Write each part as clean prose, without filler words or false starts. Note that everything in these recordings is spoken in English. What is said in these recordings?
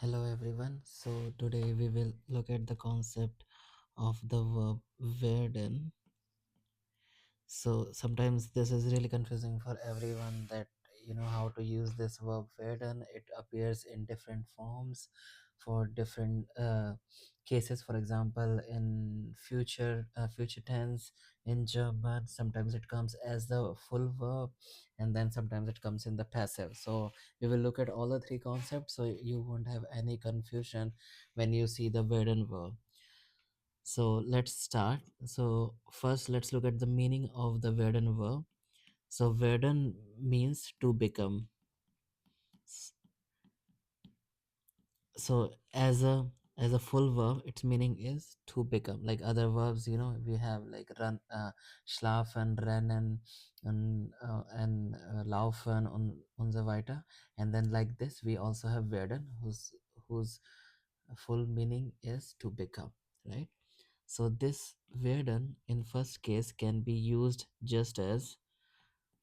Hello everyone. So today we will look at the concept of the verb werden. So sometimes this is really confusing for everyone that how to use this verb werden. It appears in different forms for different cases. For example, in future tense in German, sometimes it comes as the full verb, and then sometimes it comes in the passive. So we will look at all the three concepts, so you won't have any confusion when you see the werden verb. So let's start. So first let's look at the meaning of the werden verb. So werden means to become. S- So as a full verb, its meaning is to become. Like other verbs, we have like run, schlafen, rennen, and laufen und so weiter. And then like this, we also have werden, whose full meaning is to become, right? So this werden in first case can be used just as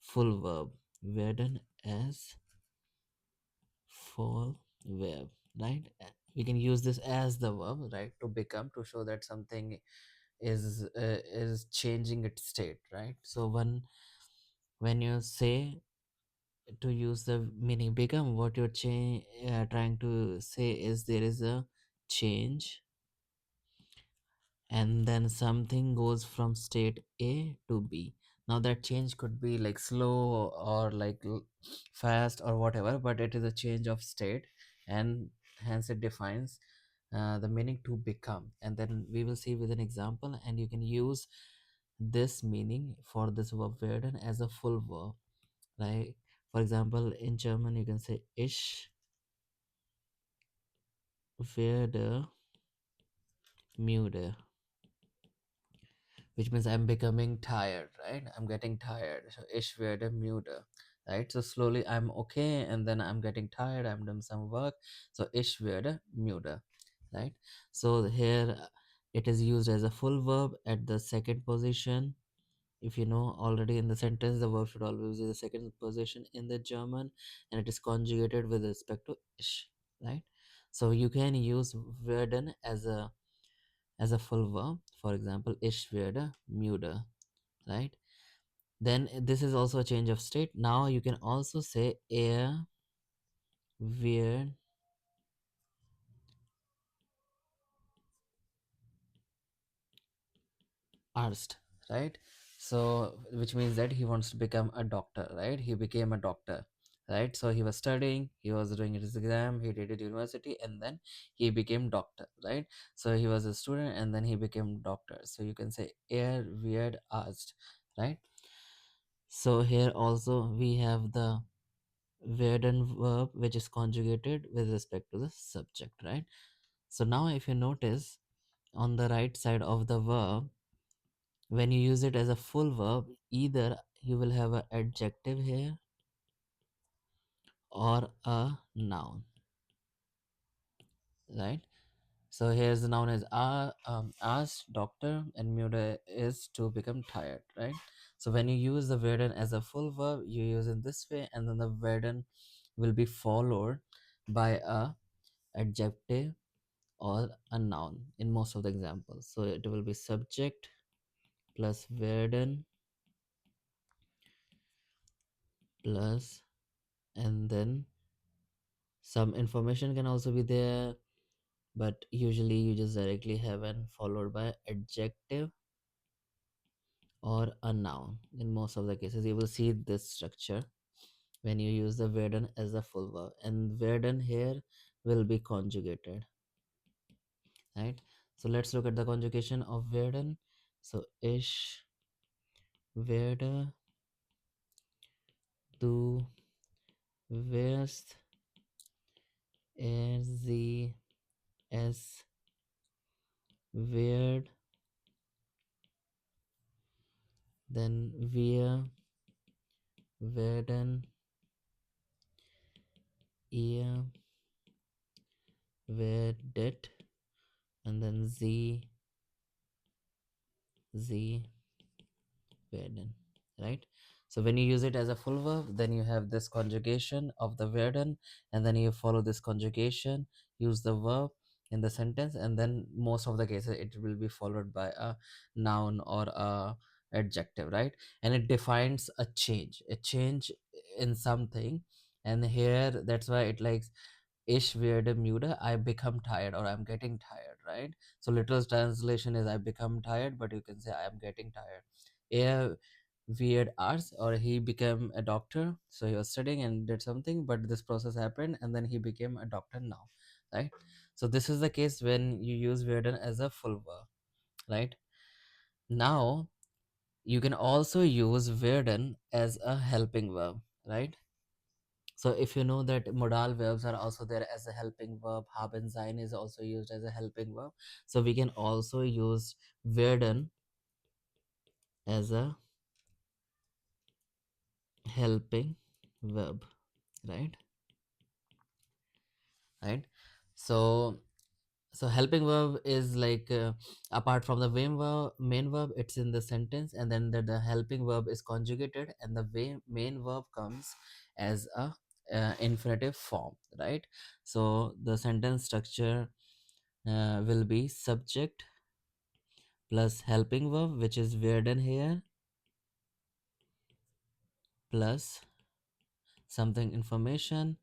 full verb. Werden as full verb, right? We can use this as the verb, right, to become, to show that something is changing its state, right? So when you say to use the meaning become, what you're trying to say is there is a change, and then something goes from state A to B. Now that change could be like slow or like fast or whatever, but it is a change of state, and hence it defines the meaning to become. And then we will see with an example, and you can use this meaning for this verb werden as a full verb. Like for example, in German you can say ich werde müde, which means I'm becoming tired, right? I'm getting tired. So ich werde müde, right? So slowly I'm okay, and then I'm getting tired. I'm doing some work. So ich werde müde, right? So here it is used as a full verb at the second position. If you know already in the sentence, the verb should always be the second position in the German, and it is conjugated with respect to ich, right? So you can use werden as a full verb. For example, ich werde müde, right? Then this is also a change of state. Now you can also say wird Arzt, right? So which means that he wants to become a doctor, right? He became a doctor, right? So he was studying, he was doing his exam, he did it university, and then he became doctor, right? So he was a student and then he became doctor. So you can say wird Arzt, right? So here also we have the werden verb which is conjugated with respect to the subject, right? So now if you notice on the right side of the verb, when you use it as a full verb, either you will have an adjective here or a noun, right? So here's the noun as asked doctor, and muda is to become tired, right? So when you use the werden as a full verb, you use in this way, and then the werden will be followed by a adjective or a noun in most of the examples. So it will be subject plus werden plus, and then some information can also be there, but usually you just directly have an followed by adjective or a noun. In most of the cases you will see this structure when you use the werden as a full verb, and werden here will be conjugated, right? So let's look at the conjugation of werden. So ich werde, du wirst, er, sie, es wird, then wir werden, ihr werdet, and then sie werden, right? So when you use it as a full verb, then you have this conjugation of the werden, and then you follow this conjugation, use the verb in the sentence, and then most of the cases it will be followed by a noun or a adjective, right? And it defines a change in something. And here that's why it likes ich werde müde, I become tired, or I'm getting tired, right? So literal translation is I become tired, but you can say I am getting tired. Er weird arts, or he became a doctor, so he was studying and did something, but this process happened and then he became a doctor now, right? So this is the case when you use werden as a full verb, right? Now you can also use werden as a helping verb, right? So if you know that modal verbs are also there as a helping verb, haben sein is also used as a helping verb, so we can also use werden as a helping verb, right? Right. So helping verb is like, apart from the main verb, it's in the sentence, and then the helping verb is conjugated, and the main verb comes as a infinitive form, right? So the sentence structure will be subject plus helping verb, which is werden here, plus something information,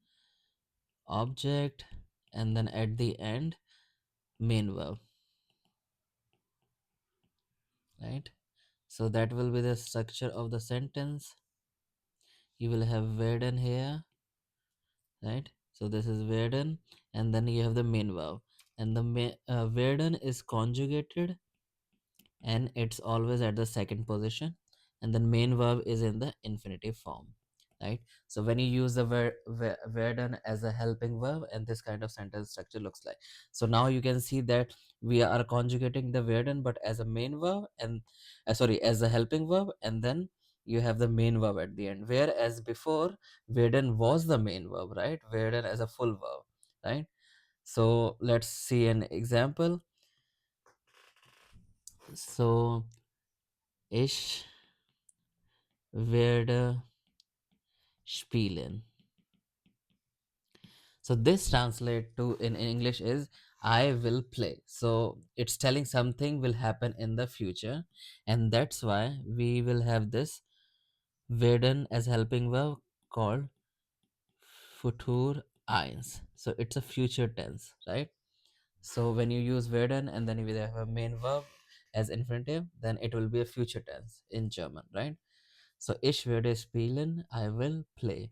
object, and then at the end main verb, right? So that will be the structure of the sentence. You will have werden here, right? So this is werden, and then you have the main verb, and the werden is conjugated, and it's always at the second position, and then main verb is in the infinitive form, right? So when you use the werden as a helping verb, and this kind of sentence structure looks like, so now you can see that we are conjugating the werden but as a main verb, and sorry, as a helping verb, and then you have the main verb at the end, whereas before werden was the main verb, right? Werden as a full verb, right? So let's see an example. So ich werde spielen. So this translate to in English is I will play. So it's telling something will happen in the future, and that's why we will have this werden as helping verb called futur eins. So it's a future tense, right? So when you use werden and then you have a main verb as infinitive, then it will be a future tense in German, right? So ich werde spielen, I will play,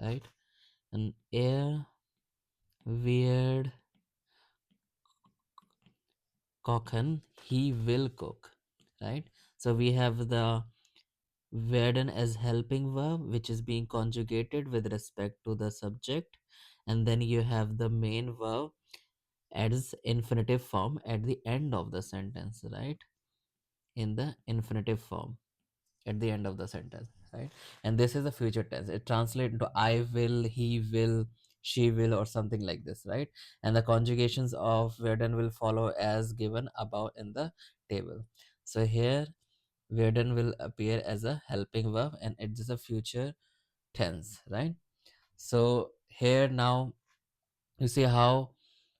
right? And wird kochen, he will cook, right? So we have the werden as helping verb, which is being conjugated with respect to the subject, and then you have the main verb as infinitive form at the end of the sentence, right? In the infinitive form at the end of the sentence, right? And this is the future tense. It translates into I will, he will, she will, or something like this, right? And the conjugations of werden will follow as given above in the table. So here werden will appear as a helping verb, and it is a future tense, right? So here now you see how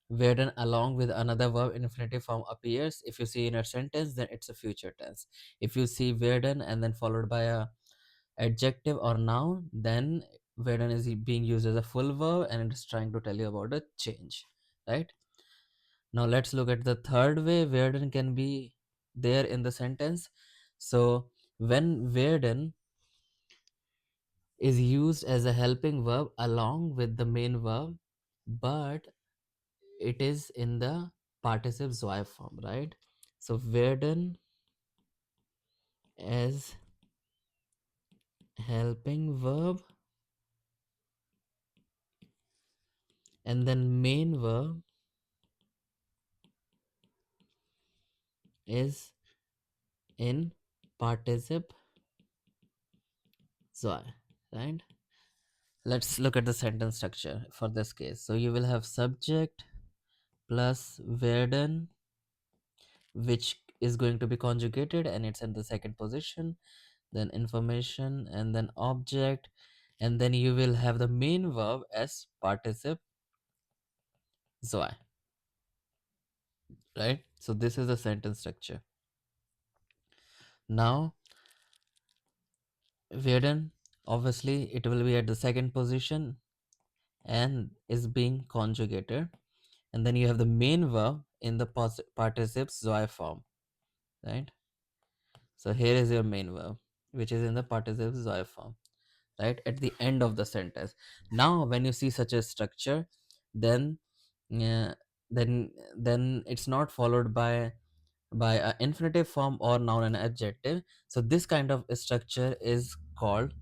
werden along with another verb in infinitive form appears. If you see in a sentence, then it's a future tense. If you see werden and then followed by a adjective or noun, then werden is being used as a full verb, and it is trying to tell you about a change, right? Now let's look at the third way werden can be there in the sentence. So when werden is used as a helping verb along with the main verb, but it is in the participle zwei form, right? So werden as helping verb, and then main verb is in participle zwei, right? Let's look at the sentence structure for this case. So you will have subject plus werden, which is going to be conjugated, and it's in the second position. then information, and then object, and then you will have the main verb as participle zoi, right? So this is the sentence structure. Now, Werden, obviously, it will be at the second position and is being conjugated. And then you have the main verb in the participle zoi form, right? So here is your main verb, which is in the participle zoi form, right? At the end of the sentence. Now, when you see such a structure, then uh, then it's not followed by an infinitive form or noun and adjective. So this kind of structure is called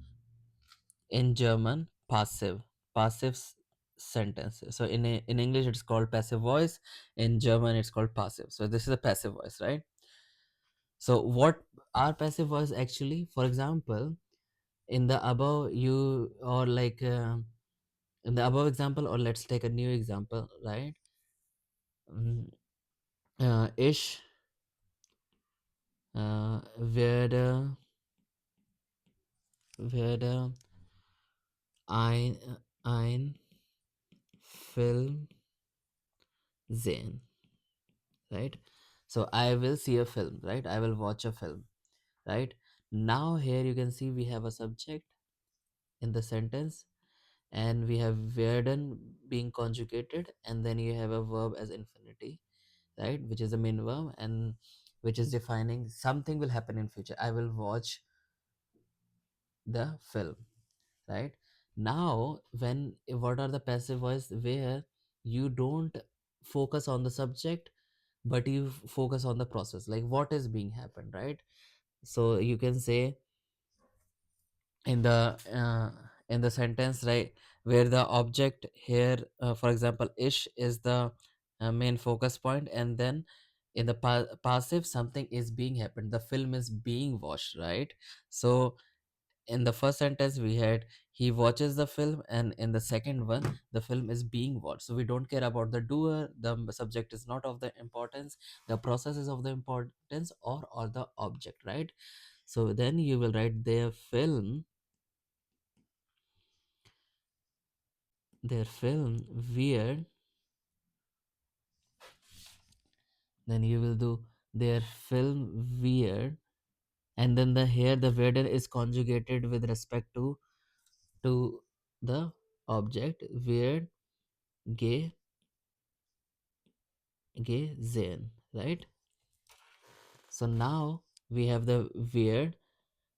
in German passive sentences. So in English it's called passive voice. In German it's called passive. So this is a passive voice, right? So what are passive voice actually? For example, in the above you or like in the above example, or let's take a new example, right? Mm, Ich werde werde ein Film sehen, right? So I will see a film, right? I will watch a film, right? Now here you can see we have a subject in the sentence, and we have werden being conjugated, and then you have a verb as infinity, right? Which is the main verb, and which is defining something will happen in future. I will watch the film, right? Now when what are the passive voice where you don't focus on the subject, but you focus on the process, like what is being happened, right? So you can say in the sentence, right, where the object here, for example, ish is the main focus point, and then in the passive something is being happened, the film is being watched, right? So in the first sentence we had he watches the film, and in the second one the film is being watched. So we don't care about the doer, the subject is not of the importance, the process is of the importance, or the object, right? So then you will write their film weird, then you will do their film weird, and then the here the weirder is conjugated with respect to the object weird gay zen, right? So now we have the weird,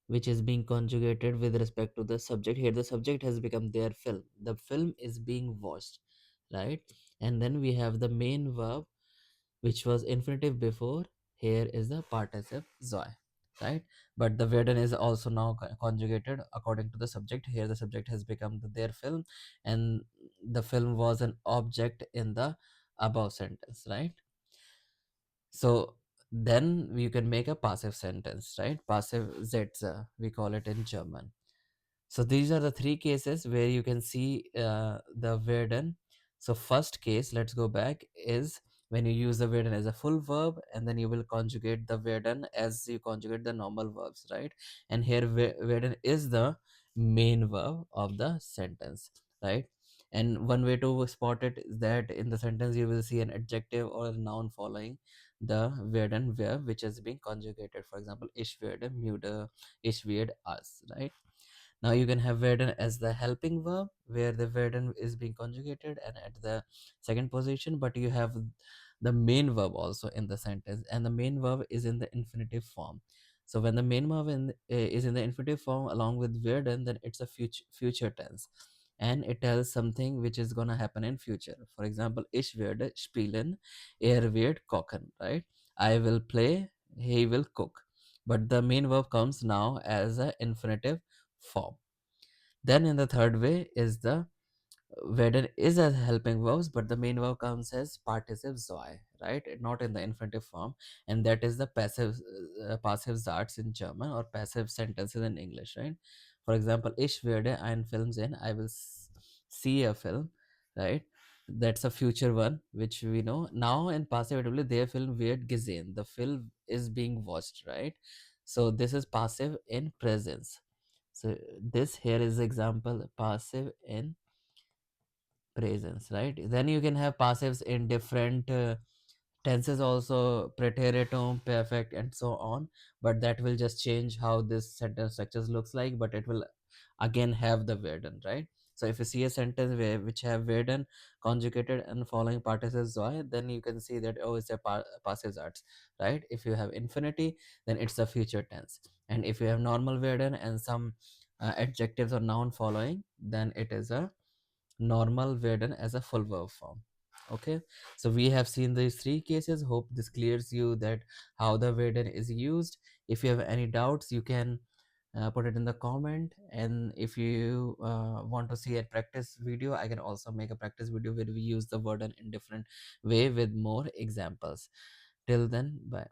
which is being conjugated with respect to the subject. Here the subject has become their film, the film is being watched, right? And then we have the main verb, which was infinitive before. Here is the participle zoi, right? But the werden is also now conjugated according to the subject. Here the subject has become their film, and the film was an object in the above sentence, right? So then you can make a passive sentence, right? Passive Sätze, we call it in German. So these are the three cases where you can see the werden. So first case, let's go back, is when you use the werden as a full verb, and then you will conjugate the werden as you conjugate the normal verbs, right? And here werden is the main verb of the sentence, right? And one way to spot it is that in the sentence you will see an adjective or a noun following the werden verb, which is being conjugated. For example, ich werde müde, ich werde us, right? Now you can have werden as the helping verb, where the werden is being conjugated and at the second position, but you have the main verb also in the sentence, and the main verb is in the infinitive form. So when the main verb is in the infinitive form along with werden, then it's a future tense, and it tells something which is gonna happen in future. For example, ich werde spielen, wird kochen, right? I will play, he will cook. But the main verb comes now as a infinitive form. Then in the third way is the werden is as helping verbs, but the main verb comes as participle zoi, right? Not in the infinitive form, and that is the passive Satz in German, or passive sentences in English, right? For example, ich werde einen Film sehen, I will see a film, right? That's a future one, which we know. Now in passive, their film wird gesehen, the film is being watched, right? So this is passive in presence. So this here is example passive in presence, right? Then you can have passives in different tenses also, preteritum, perfect, and so on, but that will just change how this sentence structures looks like, but it will again have the Werden, right? So if you see a sentence which have Werden conjugated and following participles joy, then you can see that, oh, it's a passive arts, right? If you have infinity, then it's a future tense, and if you have normal Werden and some adjectives or noun following, then it is a normal Werden as a full verb form. Okay, so we have seen these three cases. Hope this clears you that how the Werden is used. If you have any doubts, you can put it in the comment, and if you want to see a practice video, I can also make a practice video where we use the Werden in different way with more examples. Till then, bye.